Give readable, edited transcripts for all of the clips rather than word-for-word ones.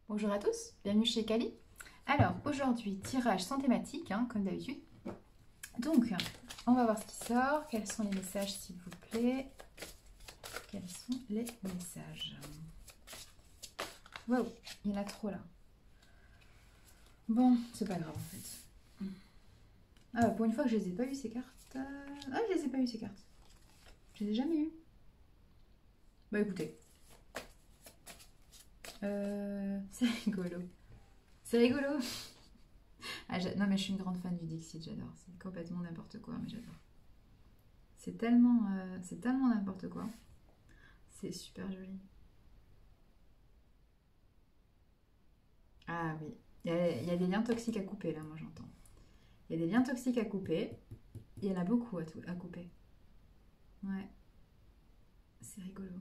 Bonjour à tous, bienvenue chez Kali. Alors aujourd'hui, tirage sans thématique, comme d'habitude. Donc, on va voir ce qui sort. Quels sont les messages, s'il vous plaît? Quels sont les messages? Waouh, il y en a trop là. Bon, c'est pas grave en fait. Ah, pour une fois que je les ai pas eu ces cartes. Ah, je les ai pas eu ces cartes. Je les ai jamais eues. Bah écoutez. C'est rigolo. C'est rigolo. Ah, non mais je suis une grande fan du Dixit, j'adore. C'est complètement n'importe quoi, mais j'adore. C'est tellement n'importe quoi. C'est super joli. Ah oui, il y a des liens toxiques à couper là, moi j'entends. Il y a des liens toxiques à couper. Il y en a beaucoup à couper. Ouais, c'est rigolo.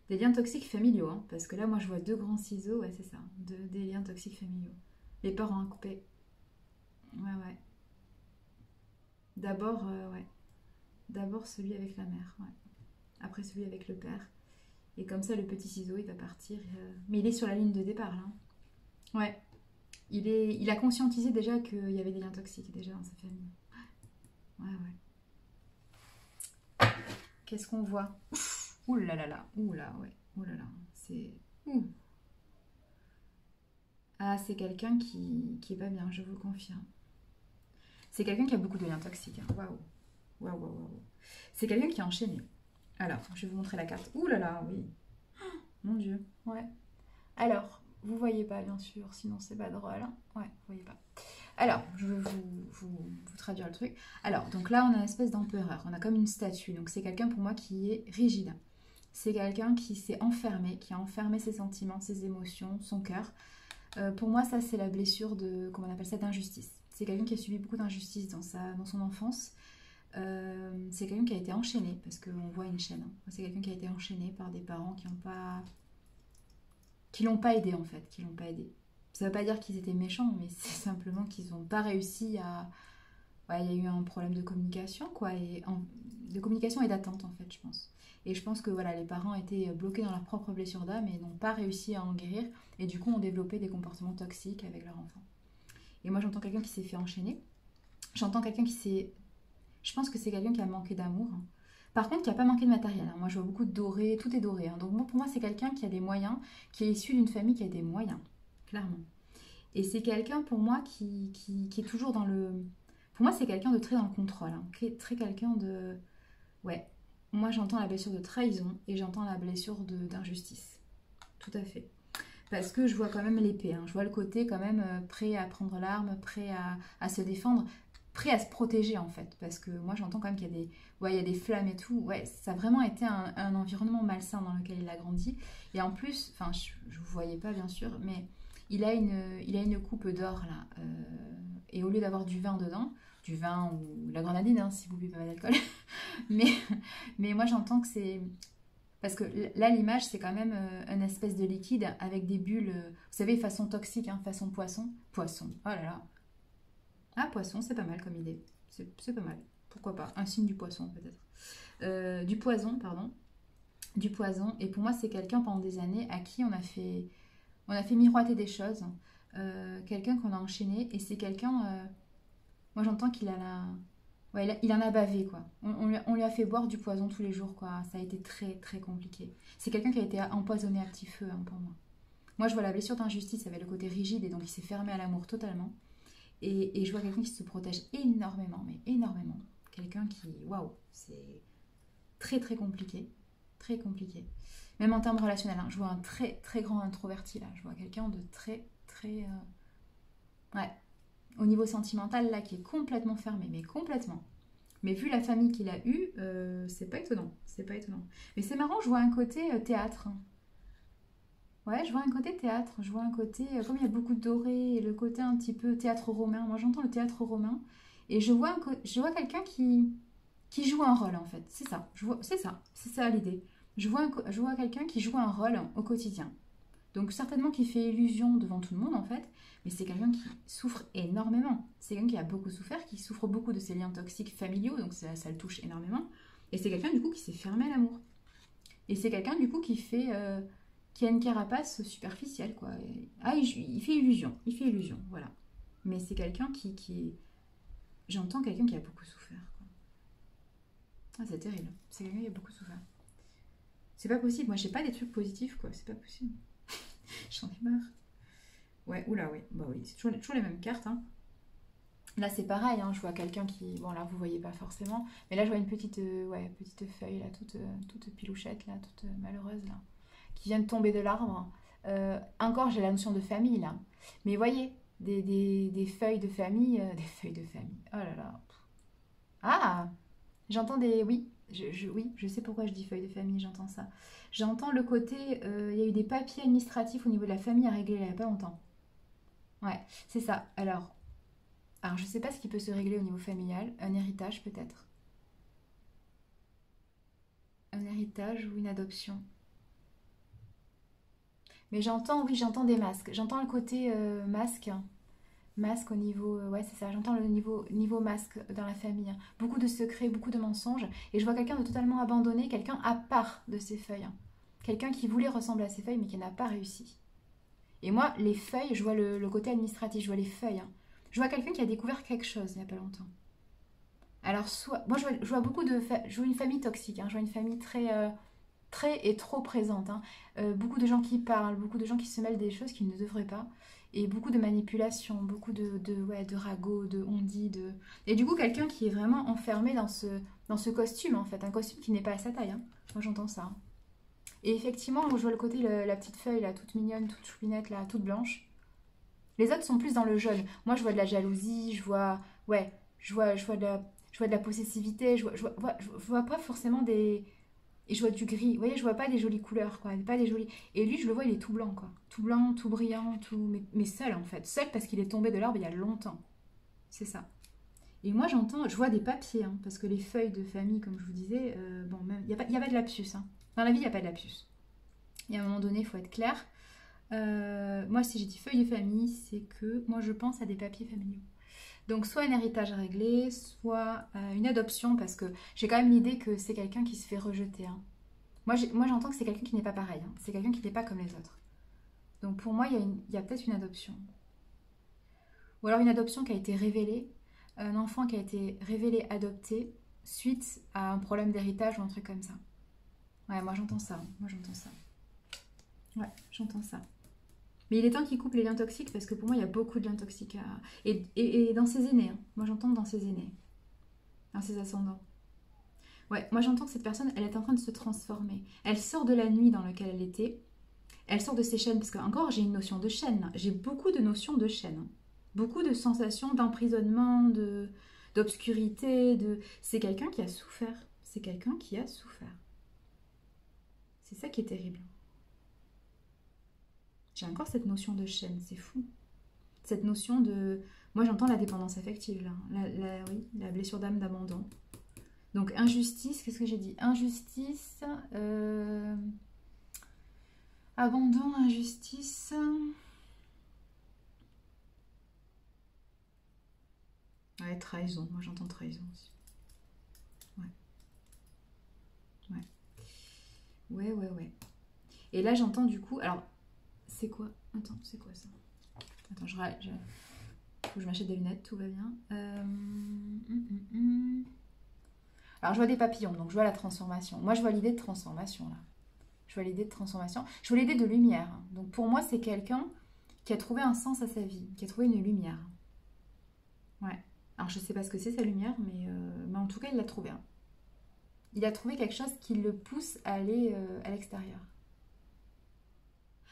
Des liens toxiques familiaux, parce que là moi je vois deux grands ciseaux, ouais c'est ça, des liens toxiques familiaux. Les parents à couper. Ouais, ouais. D'abord, ouais. D'abord celui avec la mère, ouais. Après celui avec le père. Et comme ça, le petit ciseau, il va partir. Mais il est sur la ligne de départ, là. Ouais. Il a conscientisé déjà qu'il y avait des liens toxiques déjà dans sa famille. Ouais, ouais. Qu'est-ce qu'on voit? Ouh là là là. Ouh là, ouais. Ouh là là. C'est... Ouh. Ah, c'est quelqu'un qui est pas bien, je vous le confirme. C'est quelqu'un qui a beaucoup de liens toxiques. Waouh. Waouh, waouh, waouh. C'est quelqu'un qui est enchaîné. Alors, je vais vous montrer la carte. Ouh là là, oui. Mon Dieu. Ouais. Alors, vous voyez pas, bien sûr, sinon c'est pas drôle. Ouais, vous voyez pas. Alors, je vais vous traduire le truc. Alors, donc là, on a une espèce d'empereur. On a comme une statue. Donc, c'est quelqu'un pour moi qui est rigide. C'est quelqu'un qui s'est enfermé, qui a enfermé ses sentiments, ses émotions, son cœur. Pour moi, ça, c'est la blessure de, comment on appelle ça, d'injustice. C'est quelqu'un qui a subi beaucoup d'injustice dans son enfance. C'est quelqu'un qui a été enchaîné, parce qu'on voit une chaîne. C'est quelqu'un qui a été enchaîné par des parents qui l'ont pas aidé en fait, qui l'ont pas aidé. Ça veut pas dire qu'ils étaient méchants, mais c'est simplement qu'ils n'ont pas réussi à... Ouais, il y a eu un problème de communication, quoi, de communication et d'attente en fait, je pense. Et je pense que voilà, les parents étaient bloqués dans leur propre blessure d'âme et n'ont pas réussi à en guérir, et du coup ont développé des comportements toxiques avec leur enfant. Et moi j'entends quelqu'un qui s'est fait enchaîner, j'entends quelqu'un qui s'est... Je pense que c'est quelqu'un qui a manqué d'amour. Par contre, qui n'a pas manqué de matériel. Moi, je vois beaucoup de doré, tout est doré. Donc, pour moi, c'est quelqu'un qui a des moyens, qui est issu d'une famille qui a des moyens, clairement. Et c'est quelqu'un, pour moi, qui est toujours dans le... Pour moi, c'est quelqu'un de très dans le contrôle, qui est très quelqu'un de... Ouais, moi, j'entends la blessure de trahison et j'entends la blessure d'injustice. Tout à fait. Parce que je vois quand même l'épée, je vois le côté quand même prêt à prendre l'arme, prêt à se défendre, prêt à se protéger en fait. Parce que moi j'entends quand même qu'il y a ouais, il y a des flammes et tout. Ouais, ça a vraiment été un environnement malsain dans lequel il a grandi. Et en plus, enfin je ne vous voyais pas bien sûr, mais il a une coupe d'or là. Et au lieu d'avoir du vin dedans, du vin ou la grenadine, si vous buvez pas d'alcool, mais, mais moi j'entends que c'est... Parce que là, l'image, c'est quand même une espèce de liquide avec des bulles, vous savez, façon toxique, façon poisson. Poisson, oh là là. Ah, poisson, c'est pas mal comme idée. C'est pas mal. Pourquoi pas? Un signe du poisson, peut-être. Du poison, pardon. Du poison. Et pour moi, c'est quelqu'un pendant des années à qui on a fait miroiter des choses. Quelqu'un qu'on a enchaîné. Et c'est quelqu'un, moi j'entends qu'il a la... Ouais, il en a bavé, quoi. On lui a fait boire du poison tous les jours, quoi. Ça a été très, très compliqué. C'est quelqu'un qui a été empoisonné à petit feu, pour moi. Moi, je vois la blessure d'injustice avec le côté rigide et donc il s'est fermé à l'amour totalement. Et je vois quelqu'un qui se protège énormément, mais énormément. Quelqu'un qui, waouh, c'est très, très compliqué. Très compliqué. Même en termes relationnels, je vois un très, très grand introverti, là. Je vois quelqu'un de très, très... Ouais, au niveau sentimental, là, qui est complètement fermé, mais complètement. Mais vu la famille qu'il a eue, c'est pas étonnant. C'est pas étonnant. Mais c'est marrant, je vois un côté théâtre. Ouais, je vois un côté théâtre. Je vois un côté, comme il y a beaucoup de doré, et le côté un petit peu théâtre romain. Moi, j'entends le théâtre romain. Et je vois quelqu'un qui joue un rôle, en fait. C'est ça. C'est ça l'idée. Je vois quelqu'un qui joue un rôle au quotidien. Donc certainement qui fait illusion devant tout le monde en fait, mais c'est quelqu'un qui souffre énormément. C'est quelqu'un qui a beaucoup souffert, qui souffre beaucoup de ses liens toxiques familiaux, donc ça le touche énormément. Et c'est quelqu'un du coup qui s'est fermé à l'amour. Et c'est quelqu'un du coup qui a une carapace superficielle, quoi. Ah, il fait illusion, voilà. Mais c'est quelqu'un qui est... J'entends quelqu'un qui a beaucoup souffert, quoi. Ah, c'est terrible. C'est quelqu'un qui a beaucoup souffert. C'est pas possible. Moi, j'ai pas des trucs positifs, quoi. C'est pas possible. J'en ai marre. Ouais, oula, oui. Bah oui, c'est toujours les mêmes cartes, hein. Là, c'est pareil, hein. Je vois quelqu'un qui... Bon, là, vous voyez pas forcément. Mais là, je vois une petite, petite feuille, là, toute pilouchette, là, toute malheureuse, là, qui vient de tomber de l'arbre. Encore, j'ai la notion de famille, là. Mais voyez, des feuilles de famille... des feuilles de famille. Oh là là. Ah! J'entends des... Oui, oui, je sais pourquoi je dis feuille de famille, j'entends ça. J'entends le côté... Il y a eu des papiers administratifs au niveau de la famille à régler il n'y a pas longtemps. Ouais, c'est ça. Alors, je sais pas ce qui peut se régler au niveau familial. Un héritage, peut-être. Un héritage ou une adoption. Mais j'entends, oui, j'entends des masques. J'entends le côté masque. Masque au niveau... ouais, c'est ça. J'entends le niveau masque dans la famille. Beaucoup de secrets, beaucoup de mensonges. Et je vois quelqu'un de totalement abandonné, quelqu'un à part de ses feuilles. Quelqu'un qui voulait ressembler à ses feuilles, mais qui n'a pas réussi. Et moi, les feuilles, je vois le côté administratif, je vois les feuilles. Je vois quelqu'un qui a découvert quelque chose il n'y a pas longtemps. Alors, soit... Moi, je vois beaucoup de... Je vois une famille toxique, hein. Je vois une famille très et trop présente, hein. Beaucoup de gens qui parlent, beaucoup de gens qui se mêlent des choses qu'ils ne devraient pas. Et beaucoup de manipulation, beaucoup ouais, de ragots, de on-dit. Et du coup, quelqu'un qui est vraiment enfermé dans ce costume, en fait. Un costume qui n'est pas à sa taille, hein. Moi, j'entends ça, hein. Et effectivement, je vois le côté, la petite feuille, là, toute mignonne, toute choupinette, là, toute blanche. Les autres sont plus dans le jaune. Moi, je vois de la jalousie, je vois... Ouais, je vois de la possessivité, je vois pas forcément des... Et je vois du gris. Vous voyez, je vois pas des jolies couleurs, quoi. Pas des jolies... Et lui, je le vois, il est tout blanc, quoi. Tout blanc, tout brillant, tout... Mais seul, en fait. Seul parce qu'il est tombé de l'arbre il y a longtemps. C'est ça. Et moi, je vois des papiers, hein, parce que les feuilles de famille, comme je vous disais, bon, même, y a pas de lapsus, hein. Dans la vie, il n'y a pas de lapsus. Et à un moment donné, il faut être clair. Moi, si j'ai dit feuille de famille, c'est que moi, je pense à des papiers familiaux. Donc, soit un héritage à régler, soit une adoption, parce que j'ai quand même l'idée que c'est quelqu'un qui se fait rejeter, hein. Moi, j'entends que c'est quelqu'un qui n'est pas pareil, hein. C'est quelqu'un qui n'est pas comme les autres. Donc, pour moi, il y a peut-être une adoption. Ou alors une adoption qui a été révélée, un enfant qui a été révélé adopté suite à un problème d'héritage ou un truc comme ça. Ouais, moi, j'entends ça. Moi, j'entends ça. Ouais, j'entends ça. Mais il est temps qu'il coupe les liens toxiques parce que pour moi, il y a beaucoup de liens toxiques et dans ses aînés, hein. Moi, j'entends dans ses aînés, dans ses ascendants. Ouais, moi, j'entends que cette personne, elle est en train de se transformer. Elle sort de la nuit dans laquelle elle était. Elle sort de ses chaînes parce que, encore, j'ai une notion de chaîne. J'ai beaucoup de notions de chaîne. Beaucoup de sensations d'emprisonnement, d'obscurité. C'est quelqu'un qui a souffert. C'est quelqu'un qui a souffert. C'est ça qui est terrible. J'ai encore cette notion de chaîne, c'est fou. Cette notion de... Moi, j'entends la dépendance affective, là. Oui, la blessure d'âme d'abandon. Donc, injustice, qu'est-ce que j'ai dit? Injustice, abandon, injustice... Ouais, trahison. Moi, j'entends trahison aussi. Ouais. Ouais. Et là, j'entends du coup... Alors, c'est quoi? Attends, c'est quoi ça? Attends, faut que je m'achète des lunettes, tout va bien. Alors, je vois des papillons, donc je vois la transformation. Moi, je vois l'idée de transformation, là. Je vois l'idée de transformation. Je vois l'idée de lumière. Donc, pour moi, c'est quelqu'un qui a trouvé un sens à sa vie, qui a trouvé une lumière. Ouais. Alors, je sais pas ce que c'est, sa lumière, mais en tout cas, il l'a trouvé, hein. Il a trouvé quelque chose qui le pousse à aller à l'extérieur.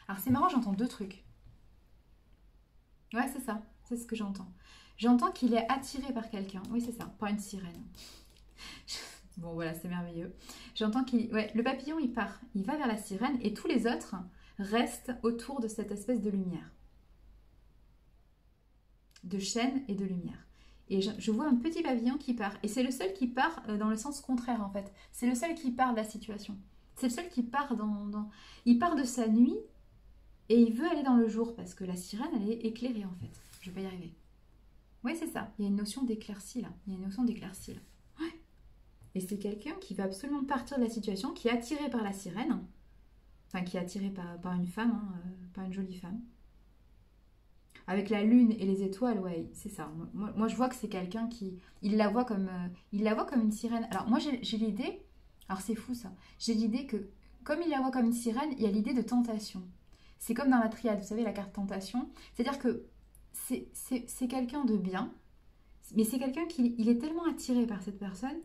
Alors, c'est marrant, j'entends deux trucs. Ouais, c'est ça. C'est ce que j'entends. J'entends qu'il est attiré par quelqu'un. Oui, c'est ça. Par une sirène. Bon, voilà, c'est merveilleux. J'entends qu'il... Ouais, le papillon, il part. Il va vers la sirène et tous les autres restent autour de cette espèce de lumière. De chaîne et de lumière. Et je vois un petit papillon qui part. Et c'est le seul qui part dans le sens contraire, en fait. C'est le seul qui part de la situation. C'est le seul qui part Il part de sa nuit et il veut aller dans le jour parce que la sirène, elle est éclairée, en fait. Je vais pas y arriver. Oui, c'est ça. Il y a une notion d'éclaircie, là. Il y a une notion d'éclaircie, là. Ouais. Et c'est quelqu'un qui va absolument partir de la situation, qui est attiré par la sirène enfin qui est attiré par une femme, hein, par une jolie femme. Avec la lune et les étoiles, ouais, c'est ça. Moi, je vois que c'est quelqu'un qui, il la voit comme une sirène. Alors moi, j'ai l'idée, alors c'est fou ça, j'ai l'idée que comme il la voit comme une sirène, il y a l'idée de tentation. C'est comme dans la triade, vous savez, la carte tentation. C'est-à-dire que c'est quelqu'un de bien, mais c'est quelqu'un qui il est tellement attiré par cette personne.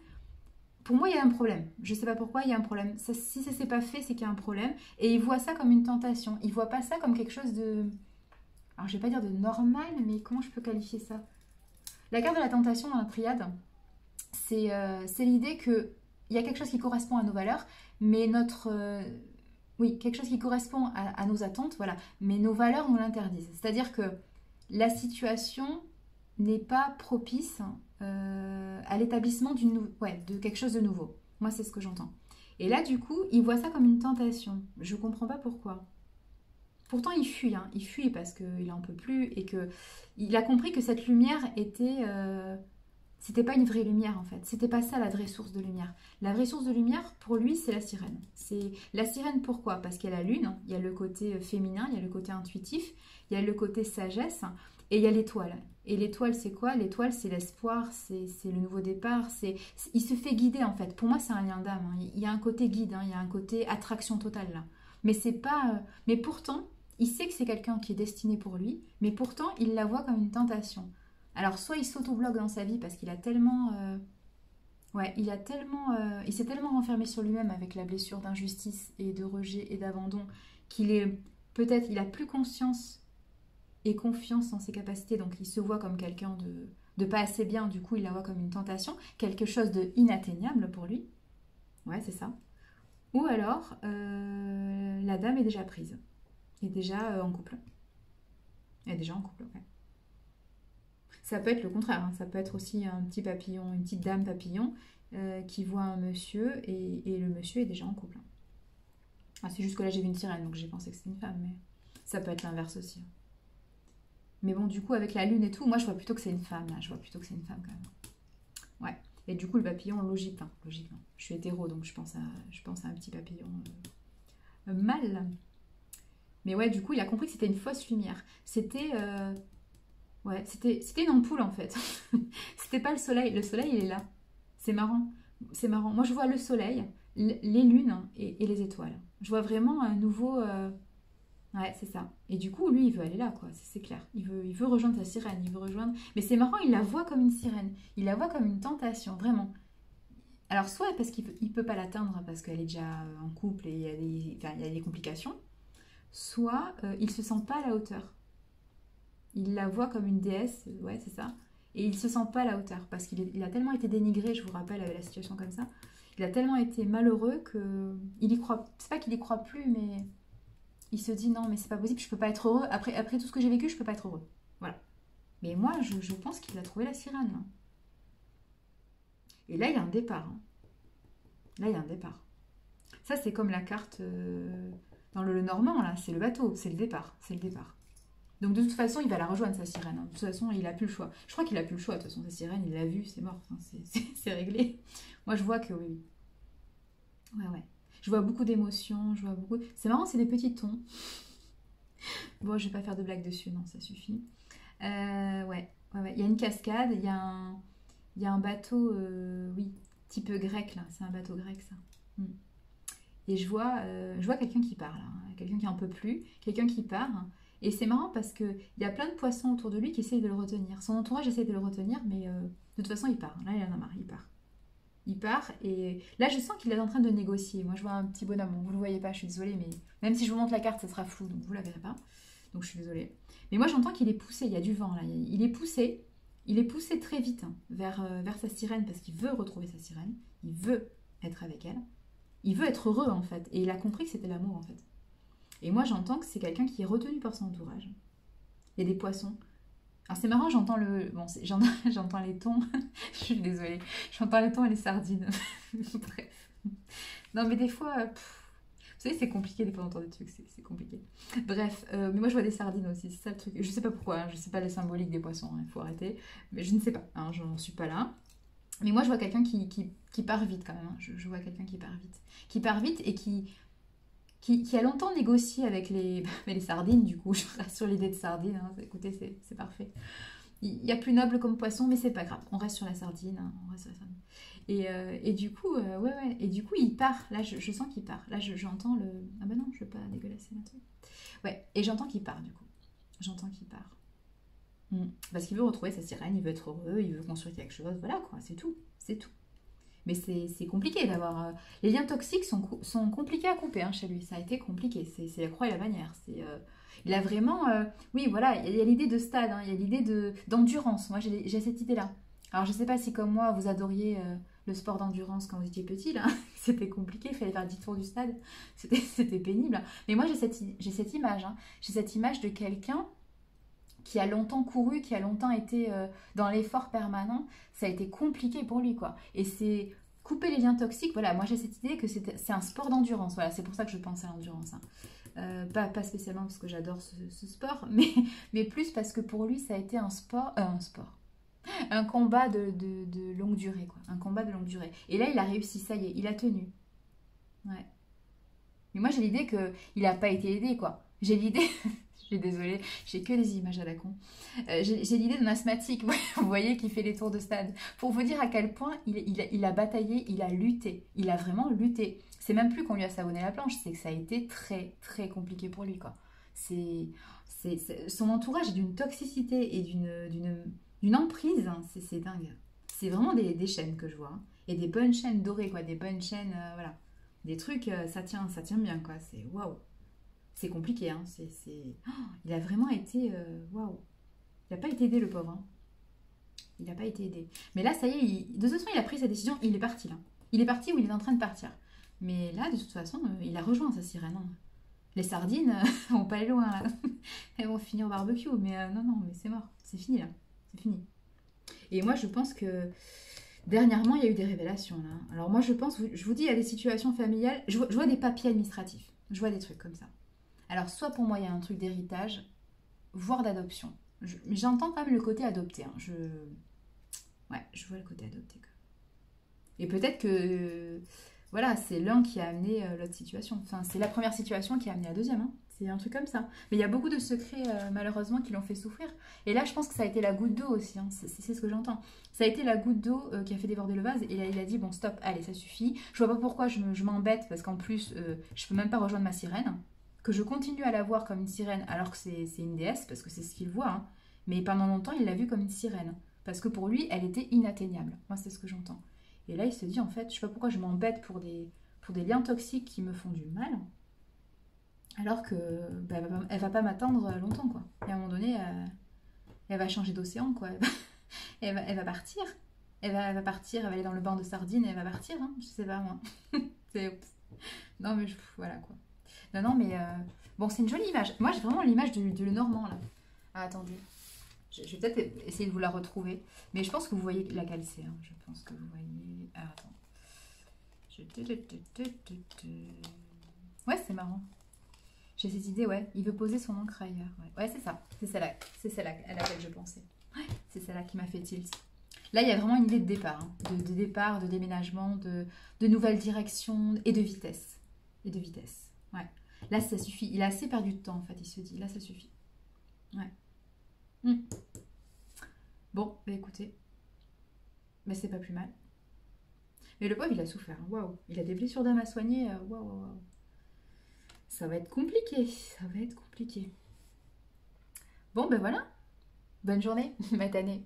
Pour moi, il y a un problème. Je ne sais pas pourquoi, il y a un problème. Si ça ne s'est pas fait, c'est qu'il y a un problème. Et il voit ça comme une tentation. Il voit pas ça comme quelque chose de... Alors, je vais pas dire de normal, mais comment je peux qualifier ça? La carte de la tentation dans la triade, c'est l'idée que il y a quelque chose qui correspond à nos valeurs, mais oui, quelque chose qui correspond à nos attentes, voilà, mais nos valeurs nous l'interdisent. C'est-à-dire que la situation n'est pas propice à l'établissement de quelque chose de nouveau. Moi, c'est ce que j'entends. Et là, du coup, il voit ça comme une tentation. Je comprends pas pourquoi. Pourtant, il fuit parce qu'il en peut plus et que il a compris que cette lumière c'était pas une vraie lumière en fait. C'était pas ça la vraie source de lumière. La vraie source de lumière, pour lui, c'est la sirène. C'est la sirène pourquoi? Parce qu'il y a la lune, il y a le côté féminin, il y a le côté intuitif, il y a le côté sagesse et il y a l'étoile. Et l'étoile, c'est quoi? L'étoile, c'est l'espoir, c'est le nouveau départ. Il se fait guider en fait. Pour moi, c'est un lien d'âme, hein. Il y a un côté guide, hein. Il y a un côté attraction totale là. Mais c'est pas. Mais pourtant, il sait que c'est quelqu'un qui est destiné pour lui, mais pourtant, il la voit comme une tentation. Alors, soit il s'auto-bloque dans sa vie parce qu'il a tellement. Ouais, il s'est tellement renfermé sur lui-même avec la blessure d'injustice et de rejet et d'abandon qu'il est. Peut-être, il a plus conscience et confiance en ses capacités, donc il se voit comme quelqu'un de pas assez bien, du coup, il la voit comme une tentation, quelque chose de inatteignable pour lui. Ouais, c'est ça. Ou alors, la dame est déjà prise, est déjà en couple. Elle est déjà en couple, ouais. Ça peut être le contraire, hein. Ça peut être aussi un petit papillon, une petite dame papillon qui voit un monsieur et le monsieur est déjà en couple. Ah, c'est juste que là j'ai vu une sirène, donc j'ai pensé que c'était une femme, mais ça peut être l'inverse aussi, hein. Mais bon, du coup, avec la lune et tout, moi je vois plutôt que c'est une femme, là. Je vois plutôt que c'est une femme quand même. Ouais. Et du coup, le papillon, logique, hein, logiquement. Je suis hétéro, donc je pense à un petit papillon mâle. Mais ouais, du coup, il a compris que c'était une fausse lumière. Ouais, c'était une ampoule en fait. C'était pas le soleil. Le soleil, il est là. C'est marrant. C'est marrant. Moi, je vois le soleil, les lunes et les étoiles. Je vois vraiment un nouveau. Ouais, c'est ça. Et du coup, lui, il veut aller là, quoi. C'est clair. Il veut rejoindre sa sirène. Il veut rejoindre. Mais c'est marrant, il la voit comme une sirène. Il la voit comme une tentation, vraiment. Alors, soit parce qu'il peut pas l'atteindre parce qu'elle est déjà en couple et enfin, il y a des complications, soit il se sent pas à la hauteur. Il la voit comme une déesse, ouais, c'est ça. Et il se sent pas à la hauteur parce il a tellement été dénigré, je vous rappelle, avec la situation comme ça. Il a tellement été malheureux que il y croit. C'est pas qu'il y croit plus, mais il se dit non, mais c'est pas possible, je peux pas être heureux. Après tout ce que j'ai vécu, je peux pas être heureux. Voilà. Mais moi, je pense qu'il a trouvé la sirène, là. Et là, il y a un départ, hein. Là, il y a un départ. Ça, c'est comme la carte dans le Normand, là. C'est le bateau, c'est le départ. C'est le départ. Donc de toute façon, il va la rejoindre, sa sirène, hein. De toute façon, il a plus le choix. Je crois qu'il a plus le choix. De toute façon, sa sirène, il l'a vue, c'est mort. Enfin, c'est réglé. Moi, je vois que oui. Ouais, ouais. Je vois beaucoup d'émotions, je vois beaucoup... C'est marrant, c'est des petits tons. Bon, je vais pas faire de blagues dessus, non, ça suffit. Ouais. Il y a une cascade, il y a un bateau, oui, type grec, là. C'est un bateau grec, ça. Mm. Et je vois quelqu'un qui part, là, hein. Quelqu'un qui en peut plus, quelqu'un qui part. Et c'est marrant parce qu'il y a plein de poissons autour de lui qui essayent de le retenir. Son entourage essaie de le retenir, mais de toute façon, il part. Là, il en a marre, il part. Il part et là, je sens qu'il est en train de négocier. Moi, je vois un petit bonhomme. Bon, vous ne le voyez pas, je suis désolée, mais même si je vous montre la carte, ça sera flou, donc vous ne la verrez pas. Donc, je suis désolée. Mais moi, j'entends qu'il est poussé. Il y a du vent, là. Il est poussé. Il est poussé très vite, hein, vers sa sirène parce qu'il veut retrouver sa sirène. Il veut être avec elle. Il veut être heureux, en fait. Et il a compris que c'était l'amour, en fait. Et moi, j'entends que c'est quelqu'un qui est retenu par son entourage. Il y a des poissons. Alors, c'est marrant, j'entends le... Bon, j'entends les thons. Je suis désolée. J'entends les thons et les sardines. Bref. Non, mais des fois... vous savez, c'est compliqué, des fois, d'entendre des trucs. C'est compliqué. Bref. Mais moi, je vois des sardines aussi. C'est ça, le truc. Je sais pas pourquoi. Hein, je sais pas les symboliques des poissons. Il faut arrêter. Mais je ne sais pas. Hein, je n'en suis pas là. Mais moi, je vois quelqu'un qui part vite, quand même. Hein. Je vois quelqu'un qui part vite. Qui part vite et qui qui a longtemps négocié avec les, mais les sardines, du coup, je reste sur l'idée de sardines, hein. Écoutez, c'est parfait. Il y a plus noble comme poisson, mais c'est pas grave, on reste sur la sardine, hein, on reste sur la sardine. Et du coup, ouais, et du coup, il part, là, je sens qu'il part, là, j'entends le... Ah bah non, je veux pas dégueulasser la truc. Ouais, et j'entends qu'il part, du coup, j'entends qu'il part. Parce qu'il veut retrouver sa sirène, il veut être heureux, il veut construire quelque chose, voilà quoi, c'est tout, c'est tout. Mais c'est compliqué d'avoir... Les liens toxiques sont compliqués à couper, hein, chez lui. Ça a été compliqué. C'est la croix et la bannière. Il a vraiment... oui, voilà, il y a l'idée de stade, hein, il y a l'idée d'endurance. Moi, j'ai cette idée-là. Alors, je ne sais pas si, comme moi, vous adoriez le sport d'endurance quand vous étiez petit, là. C'était compliqué, il fallait faire 10 tours du stade. C'était pénible. Mais moi, j'ai cette image. Hein. J'ai cette image de quelqu'un qui a longtemps couru, qui a longtemps été dans l'effort permanent, ça a été compliqué pour lui, quoi. Et c'est couper les liens toxiques, voilà, moi j'ai cette idée que c'est un sport d'endurance, voilà, c'est pour ça que je pense à l'endurance. Hein. Pas spécialement parce que j'adore ce sport, mais plus parce que pour lui, ça a été un sport, un combat de longue durée, quoi, un combat de longue durée. Et là, il a réussi, ça y est, il a tenu. Ouais. Mais moi, j'ai l'idée qu'il n'a pas été aidé, quoi. J'ai l'idée... Je suis désolée, j'ai que des images à la con. J'ai l'idée d'un asthmatique, vous voyez, qui fait les tours de stade. Pour vous dire à quel point il a bataillé, il a lutté. Il a vraiment lutté. C'est même plus qu'on lui a savonné la planche, c'est que ça a été très, très compliqué pour lui, quoi. Son entourage est d'une toxicité et d'une emprise, hein, c'est dingue. C'est vraiment des chaînes que je vois. Hein. Et des bonnes chaînes dorées, quoi. Des bonnes chaînes, voilà. Des trucs, ça tient bien, quoi. C'est waouh. C'est compliqué, hein. Oh, il a vraiment été... Waouh. Il n'a pas été aidé, le pauvre. Hein. Il n'a pas été aidé. Mais là, ça y est, de toute façon, il a pris sa décision. Il est parti, là. Il est parti ou il est en train de partir. Mais là, de toute façon, il a rejoint sa sirène. Hein. Les sardines vont pas aller loin, là. Elles vont finir au barbecue. Mais non, mais c'est mort. C'est fini, là. C'est fini. Et moi, je pense que... Dernièrement, il y a eu des révélations, là. Alors moi, je pense... Je vous dis, il y a des situations familiales... Je vois des papiers administratifs. Je vois des trucs comme ça. Alors, soit pour moi, il y a un truc d'héritage, voire d'adoption. Mais j'entends quand même le côté adopté. Hein. Ouais, je vois le côté adopté. Et peut-être que, voilà, c'est l'un qui a amené l'autre situation. Enfin, c'est la première situation qui a amené la deuxième. Hein. C'est un truc comme ça. Mais il y a beaucoup de secrets, malheureusement, qui l'ont fait souffrir. Et là, je pense que ça a été la goutte d'eau aussi. Hein. C'est ce que j'entends. Ça a été la goutte d'eau qui a fait déborder le vase. Et là, il a dit, bon, stop, allez, ça suffit. Je vois pas pourquoi je m'embête, parce qu'en plus, je peux même pas rejoindre ma sirène. Que je continue à la voir comme une sirène alors que c'est une déesse, parce que c'est ce qu'il voit, hein. Mais pendant longtemps, il l'a vue comme une sirène, parce que pour lui, elle était inatteignable. Moi, c'est ce que j'entends. Et là, il se dit, en fait, je sais pas pourquoi je m'embête pour des liens toxiques qui me font du mal, alors que bah, elle va pas m'attendre longtemps, quoi. Et à un moment donné, elle va changer d'océan, quoi. Elle va partir. Elle va partir, elle va aller dans le banc de sardines et elle va partir, hein. Je sais pas, moi. Non, mais voilà, quoi. Non, mais bon, c'est une jolie image. Moi, j'ai vraiment l'image de le Normand, là. Ah, attendez. Je vais peut-être essayer de vous la retrouver. Mais je pense que vous voyez laquelle c'est. Hein. Je pense que vous voyez... Ah, attends. Ouais, c'est marrant. J'ai cette idée, ouais. Il veut poser son encre ailleurs. Ouais, c'est ça. C'est celle-là. C'est celle à laquelle je pensais. Ouais, c'est celle-là qui m'a fait tilt. Là, il y a vraiment une idée de départ. Hein. De départ, de déménagement, de nouvelles directions et de vitesse. Ouais. Là, ça suffit. Il a assez perdu de temps, en fait, il se dit. Là, ça suffit. Ouais. Bon, bah écoutez. Mais c'est pas plus mal. Mais le pauvre, il a souffert. Waouh. Il a des blessures d'âme à soigner. Waouh. Ça va être compliqué. Ça va être compliqué. Bon, ben voilà. Bonne journée, matinée.